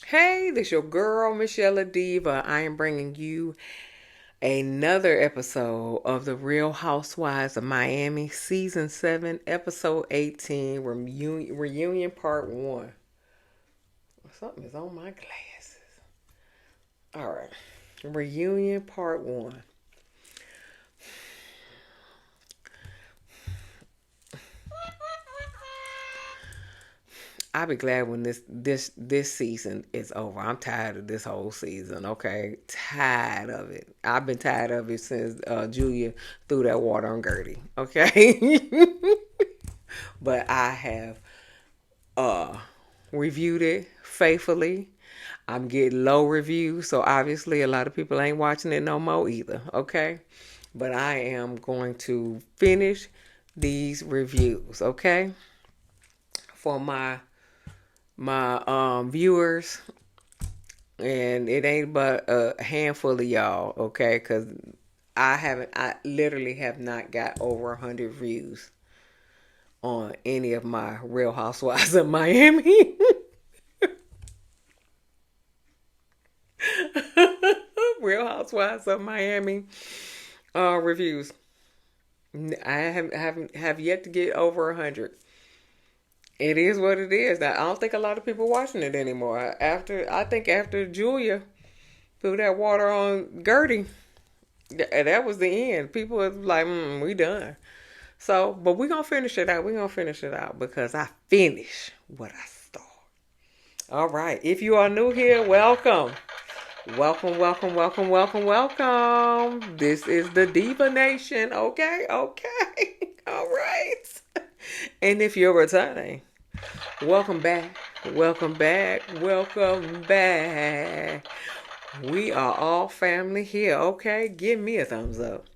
Hey, this your girl, Michelle Diva. I am bringing you another episode of The Real Housewives of Miami, Season 7, Episode 18, Reunion Part 1. Something is on my glasses. All right. Reunion Part 1. I'll be glad when this season is over. I'm tired of this whole season, okay? Tired of it. I've been tired of it since Julia threw that water on Guerdy, okay? But I have reviewed it faithfully. I'm getting low reviews, so obviously a lot of people ain't watching it no more either, okay? But I am going to finish these reviews, okay? For my viewers, and it ain't but a handful of y'all, okay? Because I literally have not got over 100 views on any of my Real Housewives of Miami. Real Housewives of Miami reviews. I have yet to get over 100. It is what it is. Now, I don't think a lot of people watching it anymore. I think after Julia threw that water on Guerdy, that was the end. People was like, we done. So, but we're going to finish it out. We're going to finish it out because I finish what I start. All right. If you are new here, welcome. Welcome, welcome, welcome, welcome, welcome. This is the Diva Nation. Okay. All right. And if you're returning, welcome back. Welcome back. Welcome back. We are all family here, okay? Give me a thumbs up.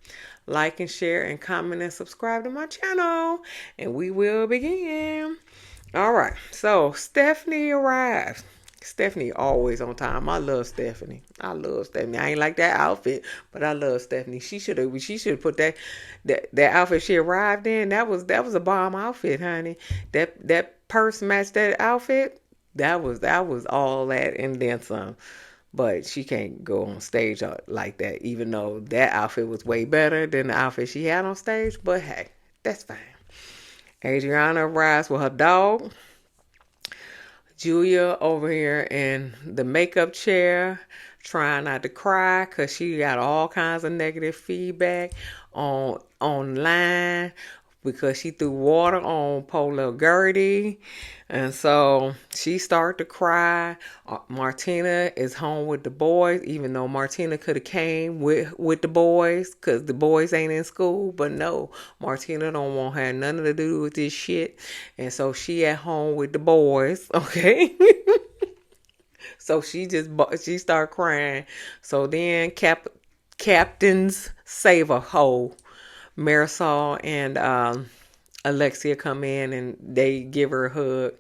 Like and share and comment and subscribe to my channel. And we will begin. All right. So, Stephanie arrives. Stephanie always on time. I love Stephanie. I ain't like that outfit, but I love Stephanie. She should have put that outfit she arrived in. That was a bomb outfit, honey. That purse matched that outfit. That was all that and then some. But she can't go on stage like that, even though that outfit was way better than the outfit she had on stage. But hey, that's fine. Adriana arrives with her dog. Julia over here in the makeup chair trying not to cry because she got all kinds of negative feedback online because she threw water on poor little Guerdy. And so she started to cry. Martina is home with the boys, even though Martina could have came with the boys because the boys ain't in school. But no, Martina don't want her nothing to do with this shit. And so she at home with the boys, okay? So she started crying. So then Captains save a hole. Marisol and Alexia come in and they give her a hug.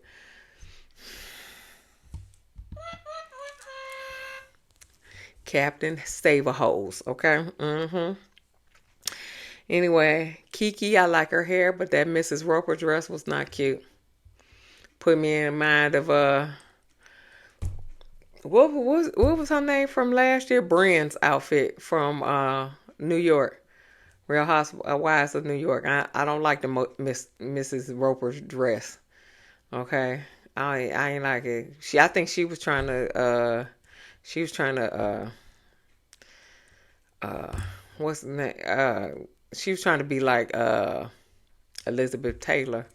Captain save a holes, okay? Anyway, Kiki, I like her hair, but that Mrs. Roper dress was not cute. Put me in mind of what was her name from last year? Brienne's outfit from New York. Real Housewives of New York. I don't like the Mrs. Roper's dress. Okay, I ain't like it. I think she was trying to what's the name? She was trying to be like Elizabeth Taylor,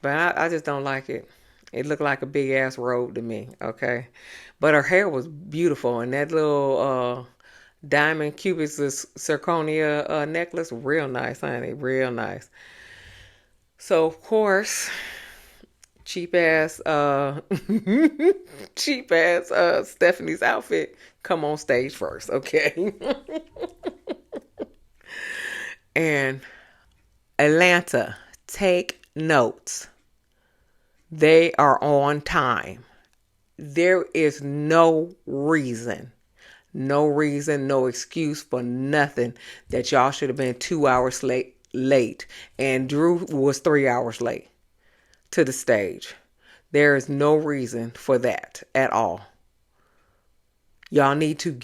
but I just don't like it. It looked like a big ass robe to me. Okay, but her hair was beautiful, and that little diamond cubic zirconia necklace, real nice, honey, real nice. So of course, cheap ass Stephanie's outfit come on stage first, okay? And Atlanta, take notes. They are on time. There is no reason, no excuse for nothing that y'all should have been 2 hours late. And Drew was 3 hours late to the stage. There is no reason for that at all. Y'all need to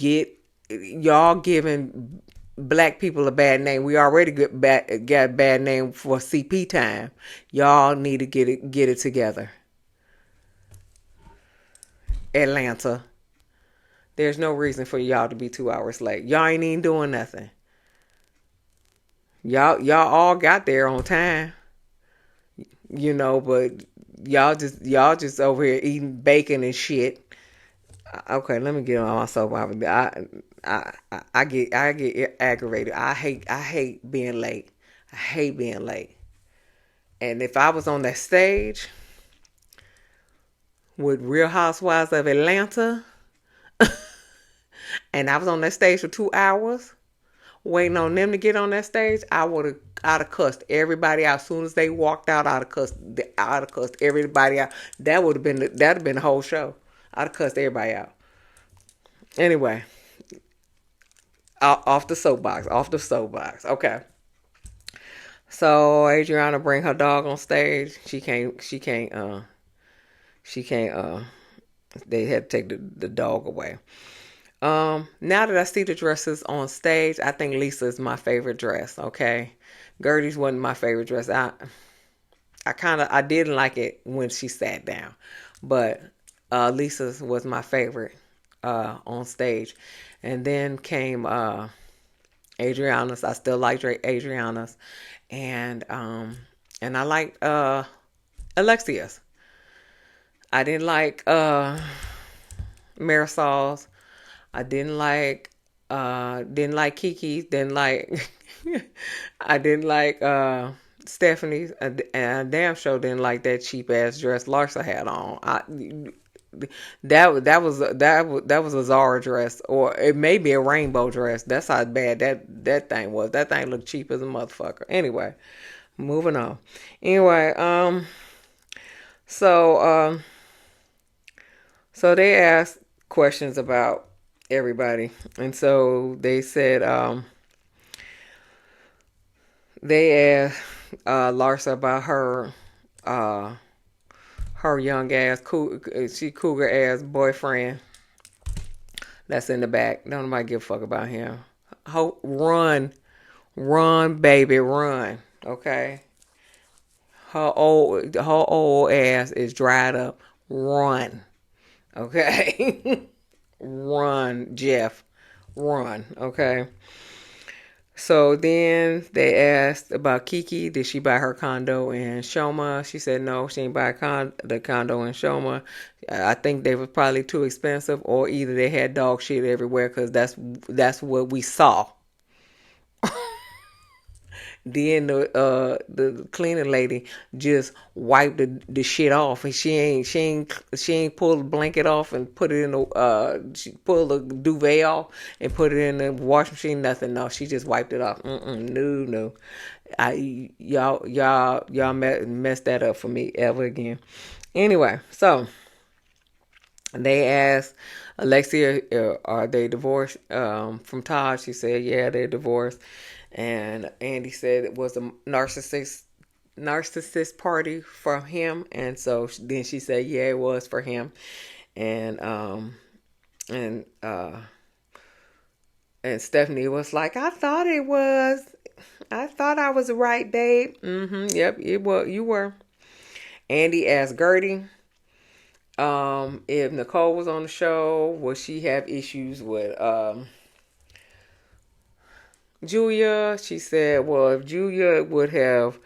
y'all giving black people a bad name. We already got a bad name for CP time. Y'all need to get it together. Atlanta. There's no reason for y'all to be 2 hours late. Y'all ain't even doing nothing. Y'all all got there on time, but y'all just over here eating bacon and shit. Okay, let me get on my soapbox. I get aggravated. I hate being late. I hate being late. And if I was on that stage with Real Housewives of Atlanta, and I was on that stage for 2 hours, waiting on them to get on that stage, I'd have cussed everybody out. As soon as they walked out, I'd have cussed everybody out. That'd have been the whole show. I'd have cussed everybody out. Anyway, off the soapbox. Off the soapbox. Okay. So Adriana bring her dog on stage. She can't. She can't. She can't. They had to take the dog away. Now that I see the dresses on stage, I think Lisa is my favorite dress. Okay, Guerdy's wasn't my favorite dress. I didn't like it when she sat down, but Lisa's was my favorite on stage, and then came Adriana's. I still like Adriana's, and I liked Alexia's. I didn't like Marisol's. I didn't like Kiki's, didn't like I didn't like Stephanie's, and I damn sure didn't like that cheap ass dress Larsa had on. That was a Zara dress, or it may be a rainbow dress. That's how bad that thing was. That thing looked cheap as a motherfucker. Anyway, moving on. Anyway, so so they asked questions about everybody, and so they said they asked Larsa about her young ass cougar ass boyfriend that's in the back. Don't nobody give a fuck about him. Run, baby, run. Okay, her old ass is dried up. Run. Okay. Run, Jeff. Run. Okay. So then they asked about Kiki. Did she buy her condo in Shoma? She said no, she didn't buy the condo in Shoma. I think they were probably too expensive, or either they had dog shit everywhere, because that's what we saw. Then the cleaning lady just wiped the shit off, and she ain't pulled the blanket off and put it in the she pulled the duvet off and put it in the washing machine. Nothing. No, she just wiped it off. No. Y'all messed that up for me ever again. Anyway, so they asked Alexia, are they divorced from Todd? She said, yeah, they're divorced. And Andy said it was a narcissist party for him. And so then she said, yeah, it was for him. And Stephanie was like, I thought it was. I thought I was right, babe. Yep, it was. You were. Andy asked Guerdy if Nicole was on the show, would she have issues with Julia? She said, well, if Julia would have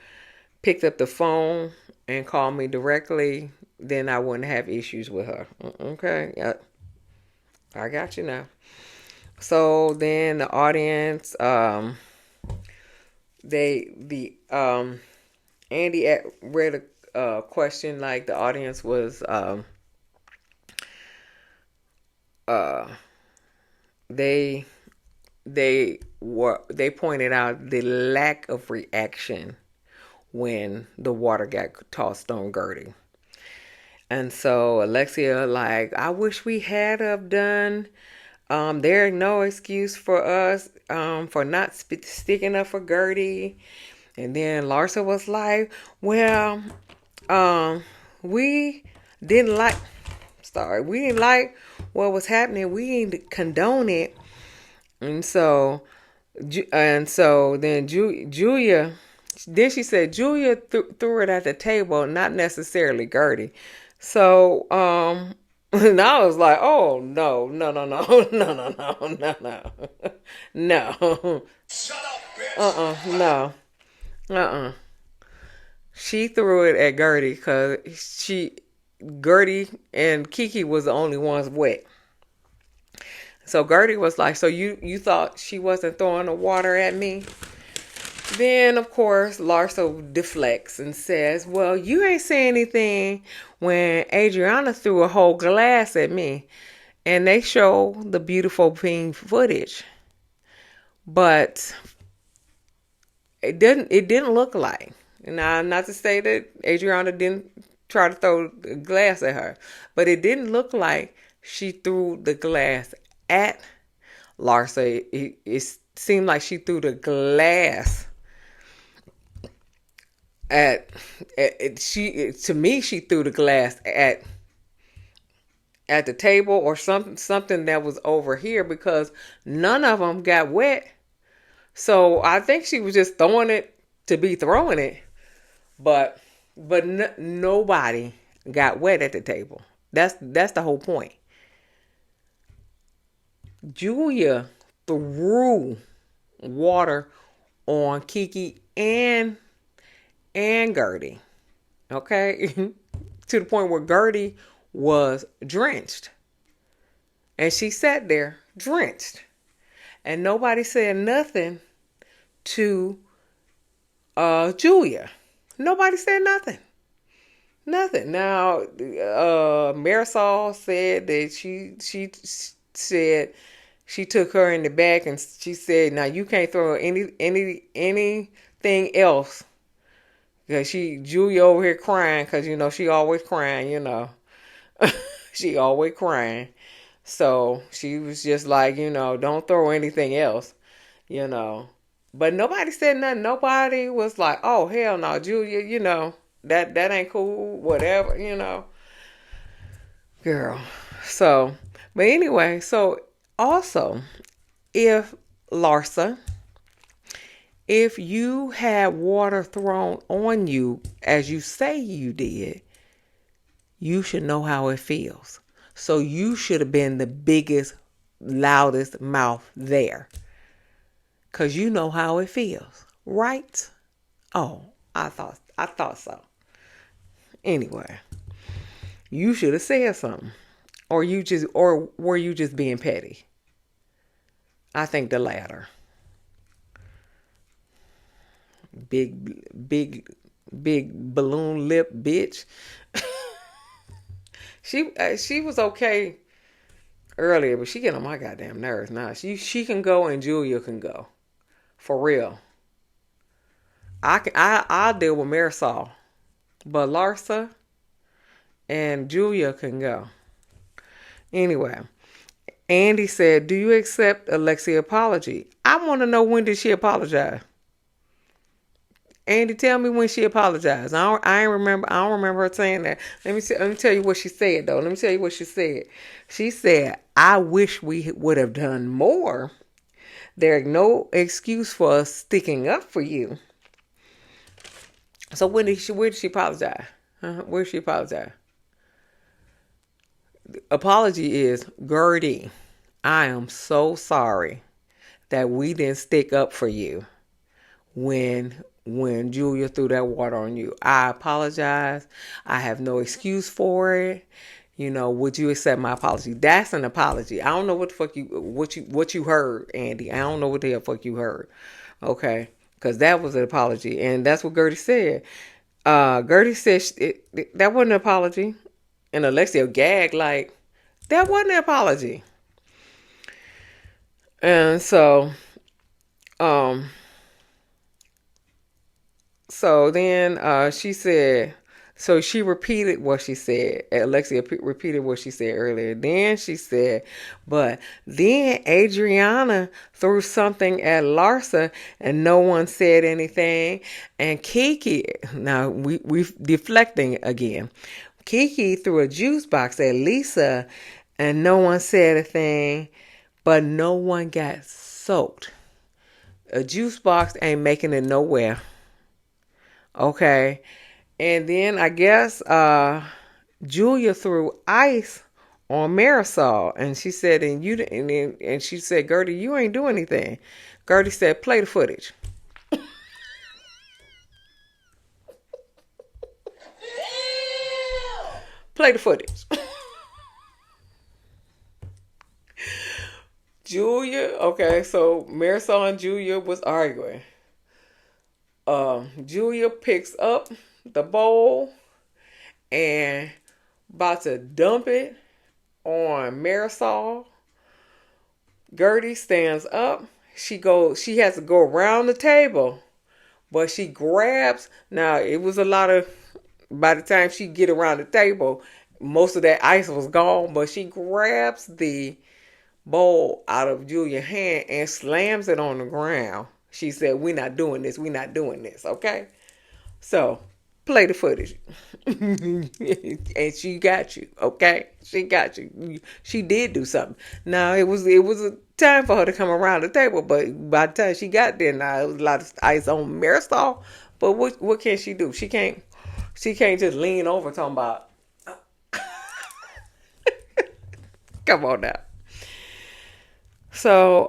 picked up the phone and called me directly, then I wouldn't have issues with her. Okay, yeah, I got you now. So then the audience, Andy read a question, like the audience was they pointed out the lack of reaction when the water got tossed on Guerdy. And so Alexia, like, I wish we had have done. There's no excuse for us for not sticking up for Guerdy. And then Larsa was like, well, we didn't like what was happening. We didn't condone it. And so, then Julia, then she said Julia threw it at the table, not necessarily Guerdy. So, and I was like, oh, no, no, no, no, no, no, no, no, no, no. Shut up, bitch. No. She threw it at Guerdy because Guerdy and Kiki was the only ones wet. So Guerdy was like, so you thought she wasn't throwing the water at me? Then, of course, Larsa deflects and says, well, you ain't saying anything when Adriana threw a whole glass at me. And they show the beautiful pink footage. But it didn't look like. Now, not to say that Adriana didn't try to throw the glass at her, but it didn't look like she threw the glass at Larsa. It seemed like she threw the glass to me she threw the glass at the table or something that was over here, because none of them got wet. So I think she was just throwing it to be throwing it, but nobody got wet at the table. That's the whole point. Julia threw water on Kiki and Guerdy. Okay? To the point where Guerdy was drenched. And she sat there drenched. And nobody said nothing to Julia. Nobody said nothing. Nothing. Now, Marisol said that she said she took her in the back and she said, now you can't throw anything else. Because Julia over here crying, because, she always crying, she always crying. So she was just like, don't throw anything else, But nobody said nothing. Nobody was like, oh, hell no, Julia, that ain't cool, whatever, Girl. So, but anyway, so also, if Larsa, if you had water thrown on you as you say you did, you should know how it feels. So you should have been the biggest, loudest mouth there. Because you know how it feels, right? Oh, I thought so. Anyway, you should have said something. Or were you just being petty? I think the latter. Big balloon lip bitch. She was okay earlier, but she get on my goddamn nerves now. She can go and Julia can go, for real. I'll deal with Marisol, but Larsa and Julia can go. Anyway, Andy said, "Do you accept Alexia's apology?" I want to know, when did she apologize? Andy, tell me when she apologized. I don't remember her saying that. Let me tell you what she said, though. Let me tell you what she said. She said, "I wish we would have done more. There's no excuse for us sticking up for you." So where did she apologize? Where did she apologize? The apology is, Guerdy, I am so sorry that we didn't stick up for you when Julia threw that water on you. I apologize. I have no excuse for it. Would you accept my apology? That's an apology. I don't know what the fuck what you heard, Andy. I don't know what the hell fuck you heard. Okay? Because that was an apology. And that's what Guerdy said. Guerdy said that wasn't an apology. And Alexia gagged like, that wasn't an apology. And so, so then she said, so she repeated what she said. Alexia repeated what she said earlier. Then she said, but then Adriana threw something at Larsa and no one said anything. And Kiki, now we deflecting again. Kiki threw a juice box at Lisa and no one said a thing, but no one got soaked. A juice box ain't making it nowhere. Okay. And then I guess Julia threw ice on Marisol, and she said, and she said, Guerdy, you ain't do anything. Guerdy said, play the footage. Play the footage. Julia, okay, so Marisol and Julia was arguing. Julia picks up the bowl and about to dump it on Marisol. Guerdy stands up. She has to go around the table, but she grabs. Now it was a lot of. By the time she get around the table, most of that ice was gone. But she grabs the bowl out of Julia's hand and slams it on the ground. She said, "We're not doing this. We're not doing this." Okay, so play the footage. And she got you. Okay, she got you. She did do something. Now it was a time for her to come around the table, but by the time she got there, now it was a lot of ice on Marisol. But what can she do? She can't just lean over talking about. Come on now. So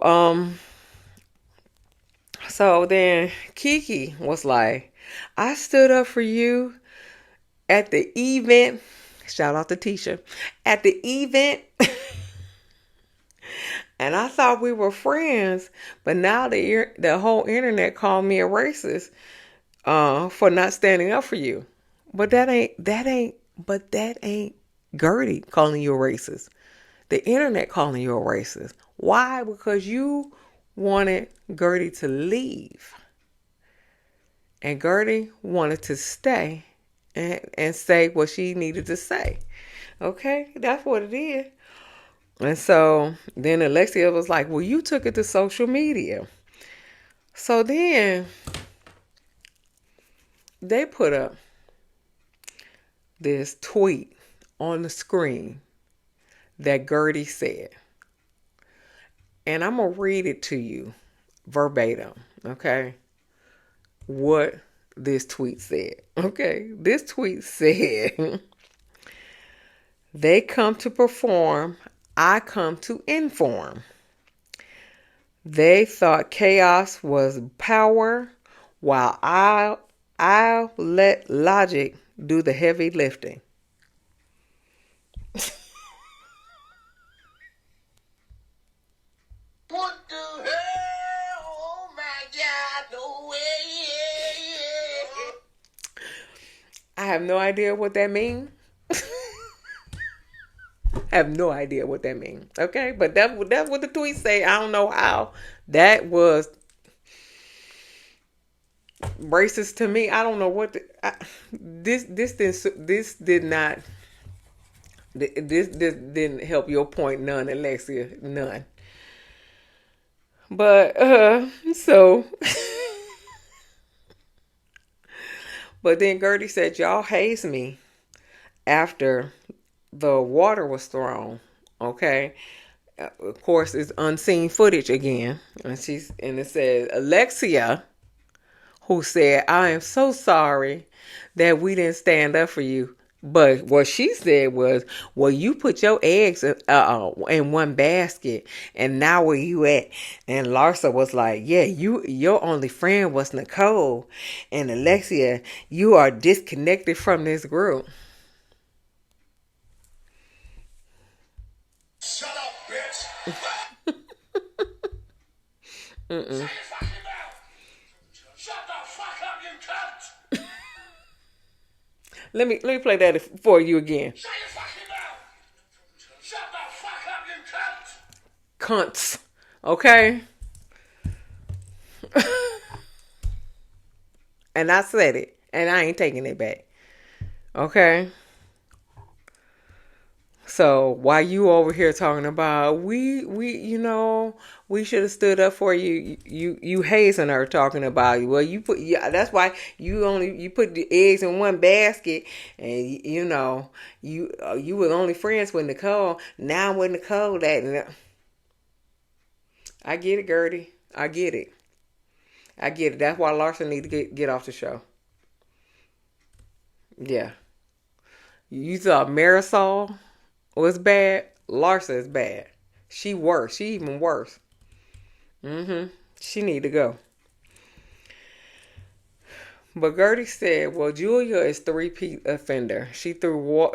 so then Kiki was like, I stood up for you at the event. Shout out to Tisha. At the event. And I thought we were friends, but now the whole internet called me a racist for not standing up for you. But that ain't Guerdy calling you a racist. The internet calling you a racist. Why? Because you wanted Guerdy to leave. And Guerdy wanted to stay and say what she needed to say. Okay? That's what it is. And so then Alexia was like, well, you took it to social media. So then they put up this tweet on the screen that Guerdy said. And I'm going to read it to you verbatim, okay? What this tweet said. Okay, this tweet said, they come to perform, I come to inform. They thought chaos was power, while I'll let logic do the heavy lifting. What the hell? Oh my God, no way. I have no idea what that means. I have no idea what that means. Okay, but that's what the tweet say. I don't know how that was racist to me. I don't know what this didn't help your point none, Alexia, none. But so but then Guerdy said, y'all hazed me after the water was thrown. Okay. Of course, it's unseen footage again. And it says Alexia, who said, I am so sorry that we didn't stand up for you. But what she said was, well, you put your eggs in one basket, and now where you at? And Larsa was like, yeah, your only friend was Nicole. And Alexia, you are disconnected from this group. Shut up, bitch. Mm-mm. Shut the fuck up, you cunt. Let me play that for you again. Shut your fucking mouth. Shut the fuck up, you cunt. Cunts. Okay? And I said it. And I ain't taking it back. Okay? So while you over here talking about we should have stood up for you, you hazing her talking about you. Well, that's why you put the eggs in one basket, and you were only friends with Nicole. Now with Nicole, I get it, Guerdy. I get it. I get it. That's why Larson need to get off the show. Yeah, you thought Marisol was bad. Larsa is bad. She worse. She even worse. She need to go. But Guerdy said, "Well, Julia is three-peat offender. She threw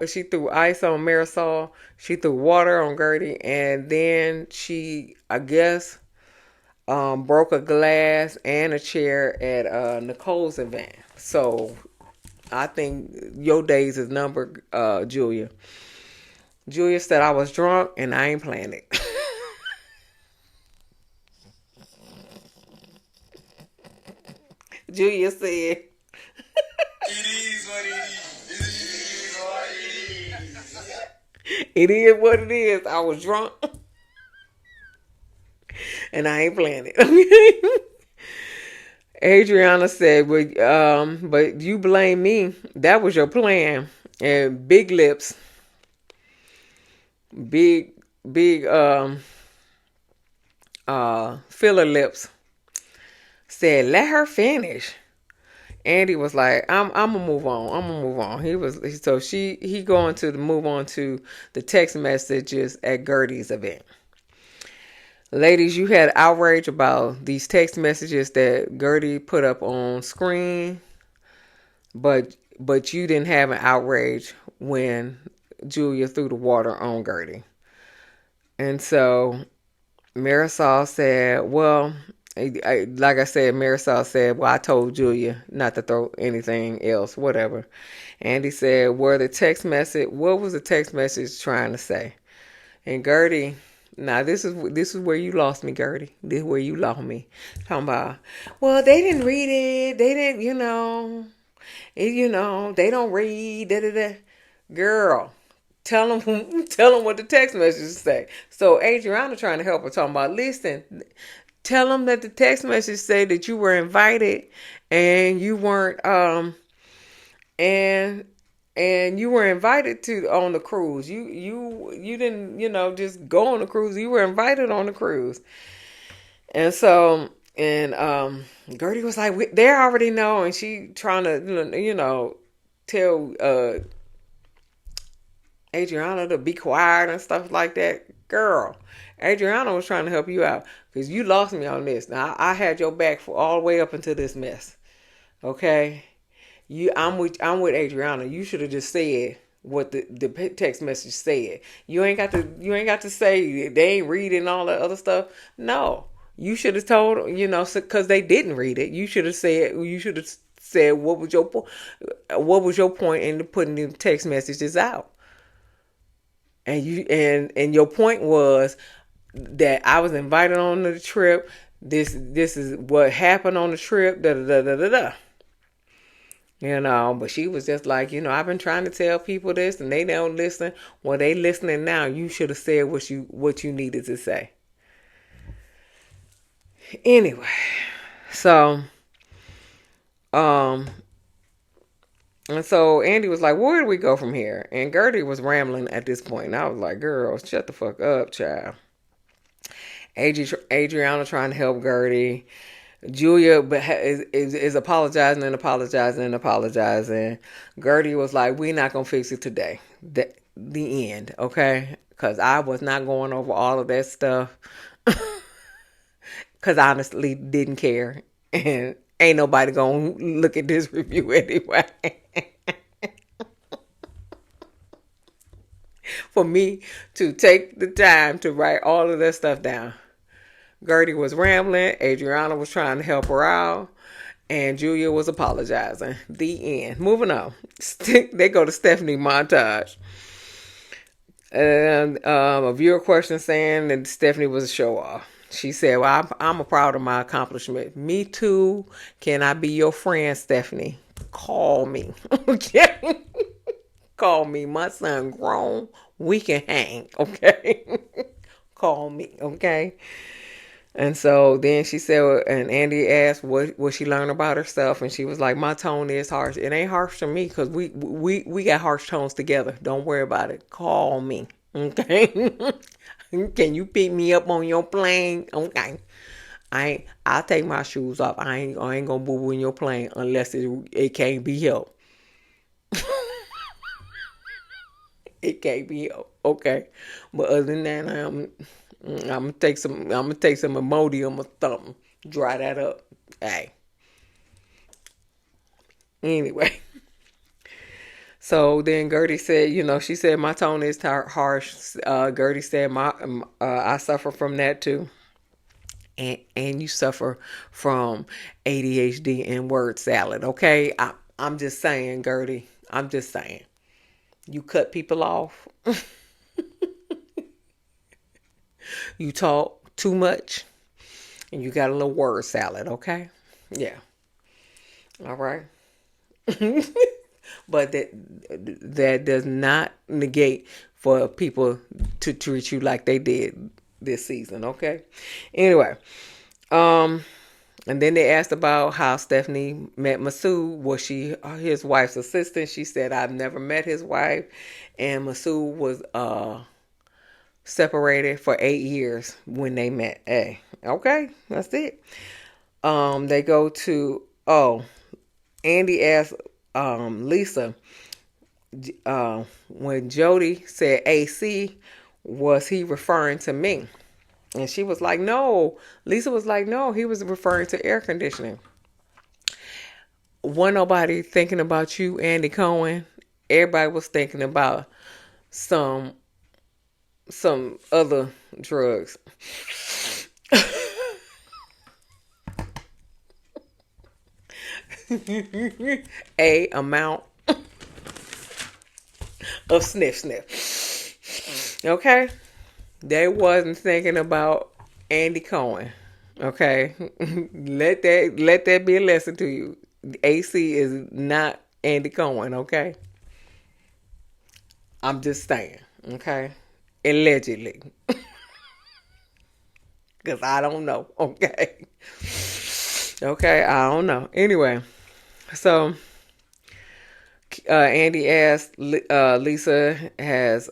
ice on Marisol. She threw water on Guerdy, and then she, I guess, broke a glass and a chair at Nicole's event. So I think your days is numbered, Julia." Julia said, "I was drunk and I ain't playing it." Julia said, "It is what it is. It is what it is. I was drunk and I ain't playing it." Adriana said, but you blame me. That was your plan." And Big Lips, big, big, filler lips said, "Let her finish." Andy was like, I'm gonna move on. I'm gonna move on. He going to move on to the text messages at Guerdy's event. Ladies, you had outrage about these text messages that Guerdy put up on screen, but you didn't have an outrage when Julia threw the water on Guerdy. And so Marisol said, well, like I said, Marisol said, "Well, I told Julia not to throw anything else, whatever." Andy said, what was the text message trying to say? And Guerdy, now this is where you lost me, Guerdy. This is where you lost me. Talking about, well, they didn't read it. They didn't, they don't read. Da da da. Girl, tell them what the text messages say. So Adriana trying to help her, talking about, listen, tell them that the text message say that you were invited and you weren't and you were invited to on the cruise. You didn't just go on the cruise. You were invited on the cruise. And so Guerdy was like, they already know, and she trying to tell Adriana to be quiet and stuff like that. Girl, Adriana was trying to help you out because you lost me on this. Now I had your back for all the way up into this mess. Okay, I'm with Adriana. You should have just said what the text message said. You ain't got to say they ain't reading all that other stuff. No, you should have told because they didn't read it. You should have said what was your point in putting the text messages out. And your point was that I was invited on the trip. This is what happened on the trip. Da da da da da. But she was just like, I've been trying to tell people this and they don't listen. Well, they listening now. You should have said what you needed to say. Anyway, so and so Andy was like, where do we go from here? And Guerdy was rambling at this point. And I was like, girl, shut the fuck up, child. Adriana trying to help Guerdy. Julia is apologizing and apologizing and apologizing. Guerdy was like, we're not going to fix it today. The end, okay? Because I was not going over all of that stuff. Because I honestly didn't care. And ain't nobody going to look at this review anyway. For me to take the time to write all of that stuff down. Guerdy was rambling. Adriana was trying to help her out. And Julia was apologizing. The end. Moving on. They go to Stephanie montage. And a viewer question saying that Stephanie was a show off. She said, well, I'm proud of my accomplishment. Me too. Can I be your friend, Stephanie? Call me. Okay. Call me. My son grown. We can hang, okay? Call me, okay? And so then she said, and Andy asked what she learned about herself, and she was like, "My tone is harsh. It ain't harsh to me because we got harsh tones together. Don't worry about it. Call me, okay? Can you pick me up on your plane? Okay. I'll take my shoes off. I ain't gonna boo boo in your plane unless it can't be helped. It can't be helped, okay? But other than that, I'm gonna take some Imodium or something. Dry that up. Hey. Anyway, so then Guerdy said, she said my tone is harsh. Guerdy said I suffer from that too, and you suffer from ADHD and word salad. Okay, I'm just saying, Guerdy. I'm just saying. You cut people off. You talk too much, and you got a little word salad. Okay, yeah. All right. But that does not negate for people to treat you like they did this season, okay? Anyway, um, and then they asked about how Stephanie met Masood. Was she his wife's assistant? She said, "I've never met his wife," and Masood was separated for 8 years when they met. Hey, okay, that's it. They go to Andy asked Lisa, when Jody said AC, was he referring to me? And she was like, no. Lisa was like, no, he was referring to air conditioning. Wasn't nobody thinking about you, Andy Cohen. Everybody was thinking about some other drugs. A amount of sniff. Okay? They wasn't thinking about Andy Cohen. Okay? Let that be a lesson to you. AC is not Andy Cohen, okay? I'm just saying, okay? Allegedly. Because I don't know, okay? Okay, I don't know. Anyway, so Andy asked Lisa has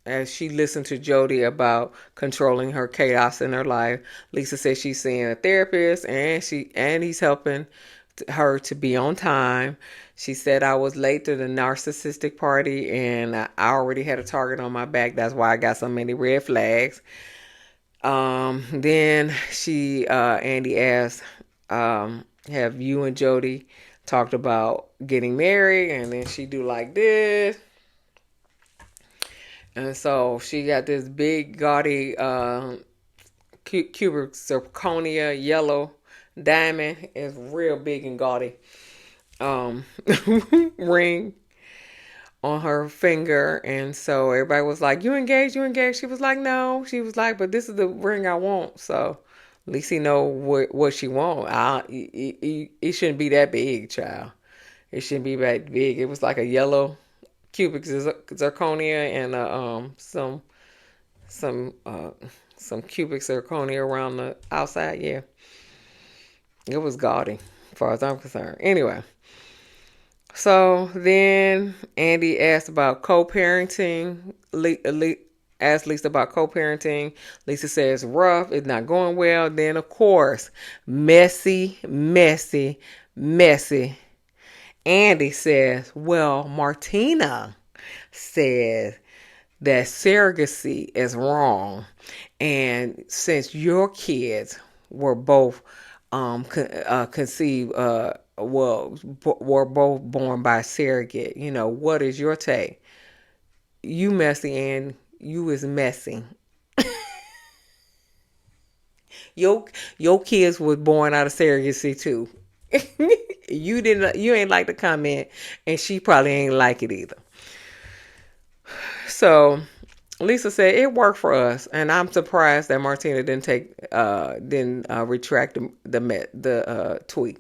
as she listened to Jody about controlling her chaos in her life. Lisa says she's seeing a therapist and he's helping her to be on time. She said, I was late to the narcissistic party and I already had a target on my back. That's why I got so many red flags. Then Andy asked, have you and Jody talked about getting married? And then she do like this. And so she got this big gaudy cubic zirconia yellow diamond. It's real big and gaudy ring on her finger. And so everybody was like, you engaged? She was like, no. She was like, but this is the ring I want. So at least he know what she want. It shouldn't be that big, child. It shouldn't be that big. It was like a yellow cubic zirconia and some cubic zirconia around the outside. Yeah, it was gaudy as far as I'm concerned. Anyway, so then Andy asked about co-parenting. Asked Lisa about co-parenting. Lisa says rough, it's not going well. Then of course, messy. Andy says, well, Martina says that surrogacy is wrong. And since your kids were both conceived, were both born by surrogate, what is your take? You messy and you is messy. Your kids was born out of surrogacy too. You ain't like the comment, and she probably ain't like it either. So Lisa said it worked for us, and I'm surprised that Martina didn't retract the tweet.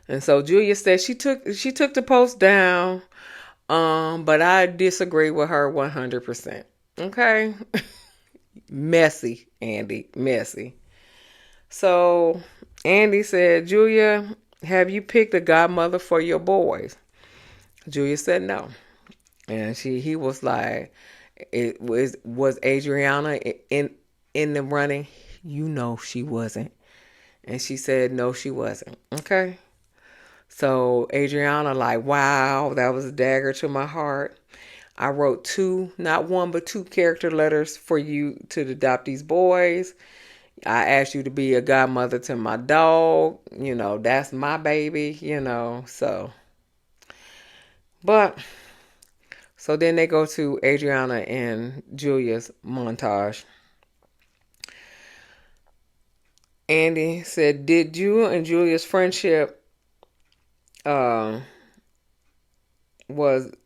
And so Julia said she took the post down. But I disagree with her 100%. Okay? Messy, Andy. Messy. So Andy said, Julia, have you picked a godmother for your boys? Julia said no. And he was like, it was Adriana in the running? You know she wasn't. And she said no, she wasn't. Okay. So Adriana like, wow, that was a dagger to my heart. I wrote two, not one, but two character letters for you to adopt these boys. I asked you to be a godmother to my dog. You know, that's my baby, you know, so. But, so then they go to Adriana and Julia's montage. Andy said, did you and Julia's friendship was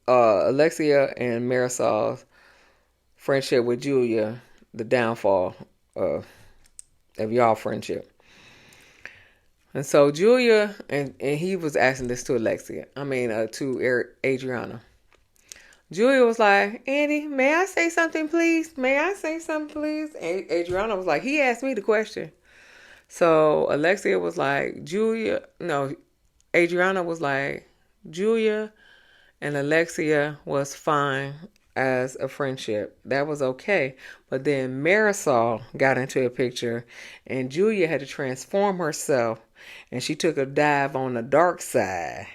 Alexia and Marisol's friendship with Julia the downfall of y'all friendship? And so Julia, and he was asking this to Alexia, to Adriana. Julia was like, Andy, may I say something, please? May I say something, please? And Adriana was like, he asked me the question. So Alexia was like, Adriana was like, Julia and Alexia was fine as a friendship. That was okay. But then Marisol got into a picture and Julia had to transform herself and she took a dive on the dark side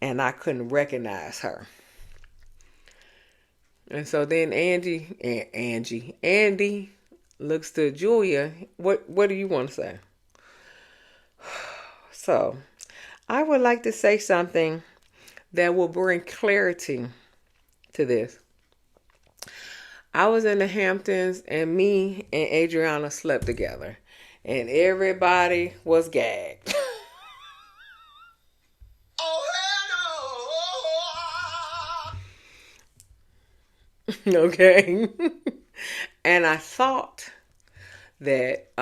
and I couldn't recognize her. And so then Andy looks to Julia. What do you want to say? So, I would like to say something that will bring clarity to this. I was in the Hamptons and me and Adriana slept together. And everybody was gagged. Okay. And I thought that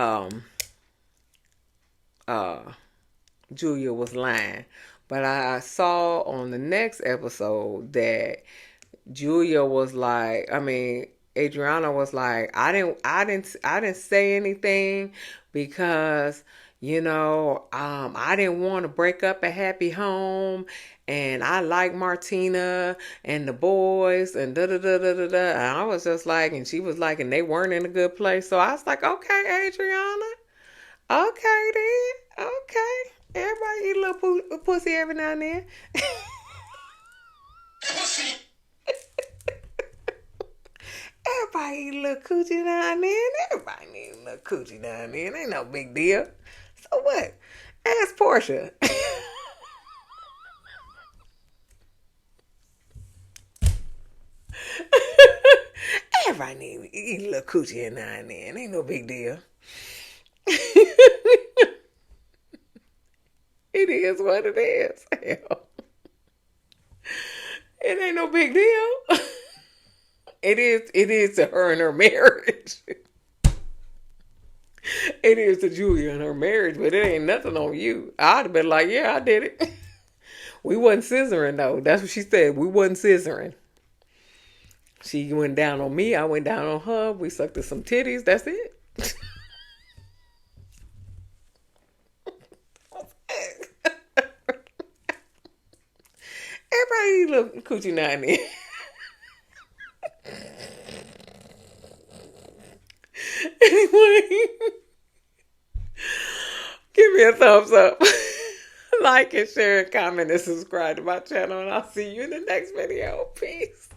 Julia was lying. But I saw on the next episode that Julia was like, Adriana was like, I didn't say anything because, I didn't want to break up a happy home and I like Martina and the boys and da da da da da da. And I was just like, and she was like, and they weren't in a good place. So I was like, okay, Adriana. Okay then. Okay. Everybody eat a little pussy every now and then. Everybody eat a little coochie now and then. Everybody need a little coochie now and then. Ain't no big deal. So what? Ask Portia. Everybody need to eat a little coochie now and then. Ain't no big deal. It is what it is. Hell. It ain't no big deal. It is to her and her marriage. It is to Julia and her marriage, but it ain't nothing on you. I'd have been like, yeah, I did it. We wasn't scissoring though. That's what she said. We wasn't scissoring. She went down on me. I went down on her. We sucked at some titties. That's it. Everybody look coochie now and then. Anyway, give me a thumbs up. Like and share and comment and subscribe to my channel. And I'll see you in the next video. Peace.